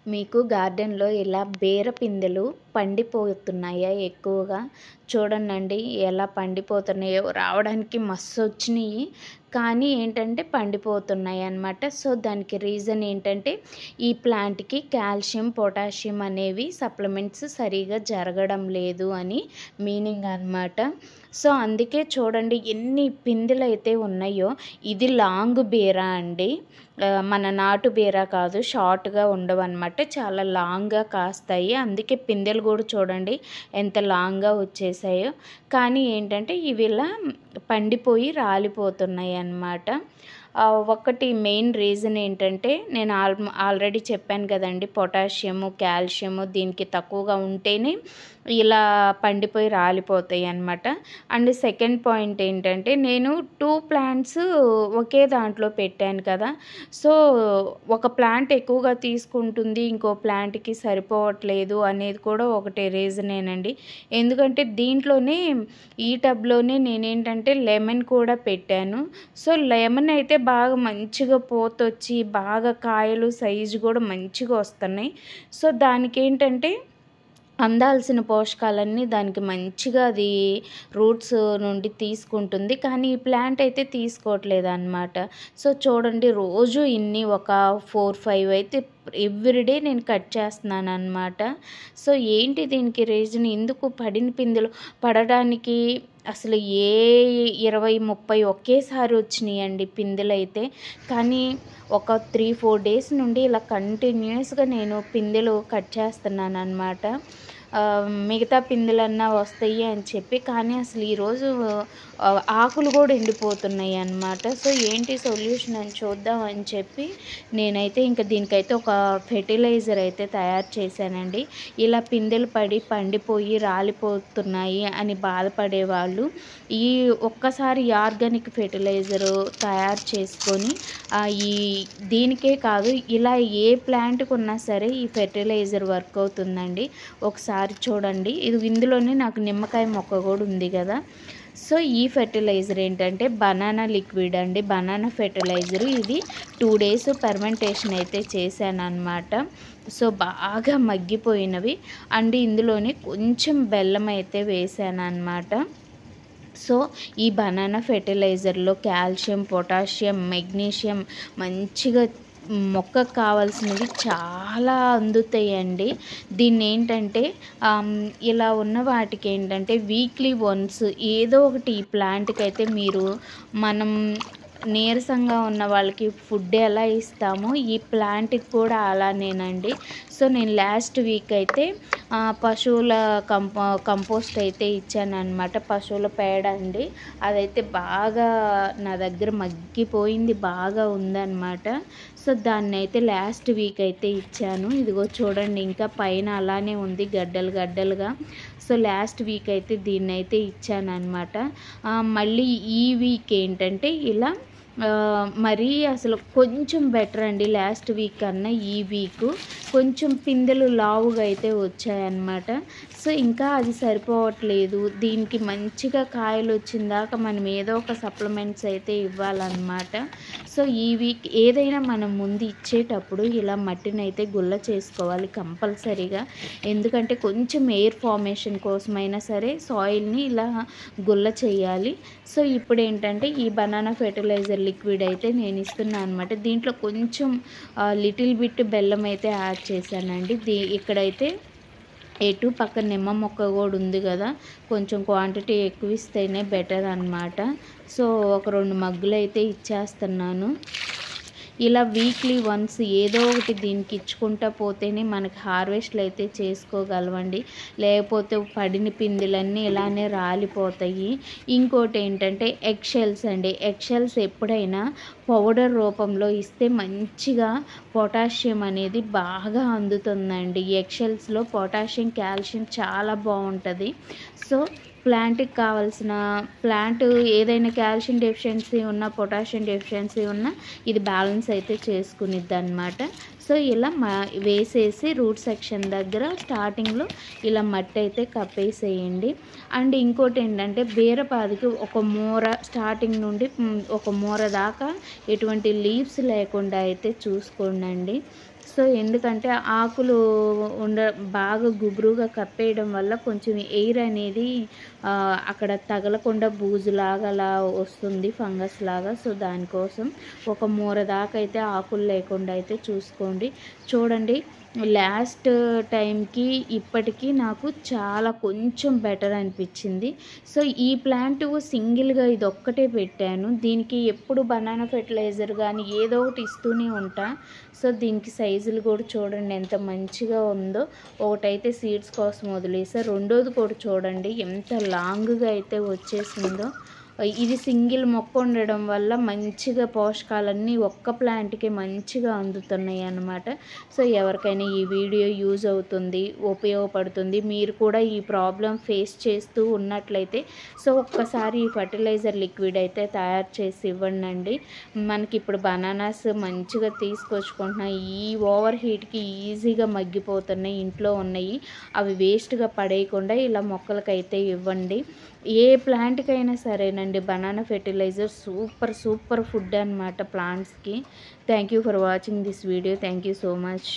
మీకు గార్డెన్‌లో ఇలా బీర పిందెలు పండిపోతున్నాయా ఎక్కువగా? చూడండండి ఎలా పండిపోతున్నాయో. రావడానికి మస్తొచ్చినియి. కానీ ఏంటంటే పండిపోతున్నాయన్నమాట. సో, దానికి రీజన్ ఏంటంటే ఈ ప్లాంట్‌కి కాల్షియం, పొటాషియం అనేవి సప్లిమెంట్స్ సరిగ్గా జరగడం లేదు అని మీనింగ్ అన్నమాట. సో, అందుకే చూడండి ఎన్ని పిందెలైతే ఉన్నాయో. ఇది లాంగ్ బీర అండి. మన నాటు బీర కాదు, షార్ట్‌గా ఉండవన్నమాట. చాలా లాంగ్‌గా కాస్తాయి. అందుకే పిందెలు కూడా చూడండి ఎంత లాంగ్‌గా వచ్చేసాయో. కానీ ఏంటంటే ఇవి ఇలా పండిపోయి రాలిపోతున్నాయి అన్నమాట. ఒకటి మెయిన్ రీజన్ ఏంటంటే నేను ఆల్రెడీ చెప్పాను కదండి, పొటాషియము, కాల్షియము దీనికి తక్కువగా ఉంటేనే ఇలా పండిపోయి రాలిపోతాయి అన్నమాట. అండ్ సెకండ్ పాయింట్ ఏంటంటే నేను 2 ప్లాంట్స్ ఒకే దాంట్లో పెట్టాను కదా. సో, ఒక ప్లాంట్ ఎక్కువగా తీసుకుంటుంది, ఇంకో ప్లాంట్‌కి సరిపోవట్లేదు అనేది కూడా ఒకటి రీజనేనండి. ఎందుకంటే దీంట్లోనే ఈ టబ్‌లోనే నేనేంటంటే లెమన్ కూడా పెట్టాను. సో, లెమన్ అయితే బాగా మంచిగా పూతొచ్చి బాగా కాయలు సైజు కూడా మంచిగా వస్తున్నాయి. సో, దానికేంటంటే అందాల్సిన పోషకాలన్నీ దానికి మంచిగా అది రూట్స్ నుండి తీసుకుంటుంది. కానీ ఈ ప్లాంట్ అయితే తీసుకోవట్లేదన్నమాట. సో, చూడండి రోజు ఇన్ని ఒక 4, 5 అయితే ఎవ్రీడే నేను కట్ చేస్తున్నానన్నమాట. సో, ఏంటి దీనికి రీజన్? ఎందుకు పడిన పిందెలు పడడానికి అసలు 20, 30 ఒకేసారి వచ్చినాయండి పిందెలైతే. కానీ ఒక 3, 4 డేస్ నుండి ఇలా కంటిన్యూయస్‌గా నేను పిందెలు కట్ చేస్తున్నానన్నమాట. మిగతా పిందెలన్నా వస్తాయి అని చెప్పి. కానీ అసలు ఈరోజు ఆకులు కూడా ఎండిపోతున్నాయి అన్నమాట. సో, ఏంటి సొల్యూషన్ అని చూద్దాం అని చెప్పి నేనైతే ఇంక దీనికైతే ఒక ఫెర్టిలైజర్ అయితే తయారు చేశానండి. ఇలా పిందెలు పడి పండిపోయి రాలిపోతున్నాయి అని బాధపడేవాళ్ళు ఈ ఒక్కసారి ఆర్గానిక్ ఫెర్టిలైజరు తయారు చేసుకొని ఈ దీనికే కాదు, ఇలా ఏ ప్లాంట్‌కి ఉన్నా సరే ఈ ఫెర్టిలైజర్ వర్క్ అవుతుందండి. ఒకసారి చూడండి. ఇందులోనే నాకు నిమ్మకాయ మొక్క కూడా ఉంది కదా. సో, ఈ ఫెర్టిలైజర్ ఏంటంటే బనానా లిక్విడ్ అండి. Banana fertiliser. ఇది 2 డేస్ ఫెర్మెంటేషన్ అయితే చేశానన్నమాట. సో, బాగా మగ్గిపోయినవి. అండ్ ఇందులోనే కొంచెం బెల్లం అయితే వేసానన్నమాట. సో, ఈ బనానా ఫెర్టిలైజర్‌లో కాల్షియం, పొటాషియం, మెగ్నీషియం మంచిగా మొక్కకు కావాల్సినవి చాలా అందుతాయండి. దీన్నేంటంటే ఇలా ఉన్న వాటికి ఏంటంటే వీక్లీ వన్స్ ఏదో ఒకటి ఈ ప్లాంట్‌కైతే మనం నీరసంగా ఉన్న వాళ్ళకి ఫుడ్ ఎలా ఇస్తామో ఈ ప్లాంట్‌కి కూడా అలానేనండి. సో, నేను లాస్ట్ వీక్ అయితే పశువుల కంపోస్ట్ అయితే ఇచ్చానన్నమాట. పశువుల పేడ అండి. అదైతే బాగా నా దగ్గర మగ్గిపోయింది, బాగా ఉందన్నమాట. సో, దాన్నైతే లాస్ట్ వీక్ అయితే ఇచ్చాను. ఇదిగో చూడండి ఇంకా పైన అలానే ఉంది గడ్డలు గడ్డలుగా. సో, లాస్ట్ వీక్ అయితే దీన్నైతే ఇచ్చానన్నమాట. మళ్ళీ ఈ వీక్ ఏంటంటే ఇలా మరీ అసలు కొంచెం బెటర్ అండి. లాస్ట్ వీక్ కన్నా ఈ వీకు కొంచెం పిందెలు లావుగా అయితే వచ్చాయన్నమాట. సో, ఇంకా అది సరిపోవట్లేదు. దీనికి మంచిగా కాయలు వచ్చిందాక మనం ఏదో ఒక సప్లిమెంట్స్ అయితే ఇవ్వాలన్నమాట. సో, ఈ వీక్ ఏదైనా మనం ముందు ఇచ్చేటప్పుడు ఇలా మట్టిని అయితే గుల్ల చేసుకోవాలి కంపల్సరీగా. ఎందుకంటే కొంచెం ఎయిర్ ఫార్మేషన్ కోసమైనా సరే సాయిల్ని ఇలా గుల్ల చేయాలి. సో, ఇప్పుడు ఏంటంటే ఈ బనానా ఫెర్టిలైజర్ లిక్విడ్ అయితే నేను ఇస్తున్నాను అనమాట. దీంట్లో కొంచెం లిటిల్ బిట్ బెల్లం అయితే యాడ్ చేశానండి. ఇక్కడైతే ఎటు పక్కన నిమ్మ మొక్క కూడా ఉంది కదా, కొంచెం క్వాంటిటీ ఎక్కువ ఇస్తేనే బెటర్ అన్నమాట. సో, ఒక 2 మగ్గులు అయితే ఇచ్చేస్తున్నాను. ఇలా వీక్లీ వన్స్ ఏదో ఒకటి దీనికి ఇచ్చుకుంటా పోతేనే మనకి హార్వెస్ట్లు అయితే చేసుకోగలవండి. లేకపోతే పడిన పిందెలన్నీ ఇలానే రాలిపోతాయి. ఇంకోటి ఏంటంటే ఎగ్ షెల్స్ అండి. ఎగ్ షెల్స్ ఎప్పుడైనా పౌడర్ రూపంలో ఇస్తే మంచిగా పొటాషియం అనేది బాగా అందుతుందండి. ఎగ్ షెల్స్లో పొటాషియం, కాల్షియం చాలా బాగుంటుంది. సో, ప్లాంట్కి కావాల్సిన ప్లాంట్ ఏదైనా కాల్షియం డెఫిషియన్సీ ఉన్నా, పొటాషియం డెఫిషియన్సీ ఉన్నా ఇది బ్యాలెన్స్ అయితే చేసుకునిద్ది అన్నమాట. సో, ఇలా వేసేసి రూట్ సెక్షన్ దగ్గర స్టార్టింగ్లో ఇలా మట్టి అయితే కప్పేసేయండి. అండ్ ఇంకోటి ఏంటంటే బీరపాదికి ఒక మూర స్టార్టింగ్ నుండి ఒక మూర దాకా ఎటువంటి లీవ్స్ లేకుండా అయితే చూసుకోండి. సో ఎందుకంటే ఆకులు బాగా గుబురుగా కప్పేయడం వల్ల కొంచెం ఎయిర్ అనేది అక్కడ తగలకుండా బూజులాగా అలా వస్తుంది, ఫంగస్ లాగా. సో దానికోసం ఒక మూర దాకా అయితే ఆకులు లేకుండా అయితే చూసుకోండి. చూడండి, లాస్ట్ టైంకి ఇప్పటికీ నాకు చాలా కొంచెం బెటర్ అనిపించింది. సో ఈ ప్లాంట్ సింగిల్గా ఇది ఒక్కటే పెట్టాను. దీనికి ఎప్పుడు బనానా ఫెర్టిలైజర్ కానీ ఏదో ఒకటి ఇస్తూనే ఉంటా. సో దీనికి సైజులు కూడా చూడండి ఎంత మంచిగా ఉందో. ఒకటైతే సీడ్స్ కోసం వదిలేసా, రెండోది కూడా చూడండి ఎంత లాంగ్గా అయితే వచ్చేసిందో. ఇది సింగిల్ మొక్క ఉండడం వల్ల మంచిగా పోషకాలన్నీ ఒక్క ప్లాంట్కి మంచిగా అందుతున్నాయి అన్నమాట. సో ఎవరికైనా ఈ వీడియో యూజ్ అవుతుంది, ఉపయోగపడుతుంది, మీరు కూడా ఈ ప్రాబ్లం ఫేస్ చేస్తూ ఉన్నట్లయితే సో ఒక్కసారి ఈ ఫర్టిలైజర్ లిక్విడ్ అయితే తయారు చేసి ఇవ్వండి. మనకి ఇప్పుడు బనానాస్ మంచిగా తీసుకొచ్చుకుంటున్నాయి, ఈ ఓవర్ హీట్కి ఈజీగా మగ్గిపోతున్నాయి, ఇంట్లో ఉన్నాయి, అవి వేస్ట్గా పడేయకుండా ఇలా మొక్కలకైతే ఇవ్వండి. ఏ ప్లాంట్కైనా సరేనండి బనానా ఫెర్టిలైజర్ సూపర్ ఫుడ్ అన్నమాట ప్లాంట్స్కి. Thank you for watching this video. Thank you so much.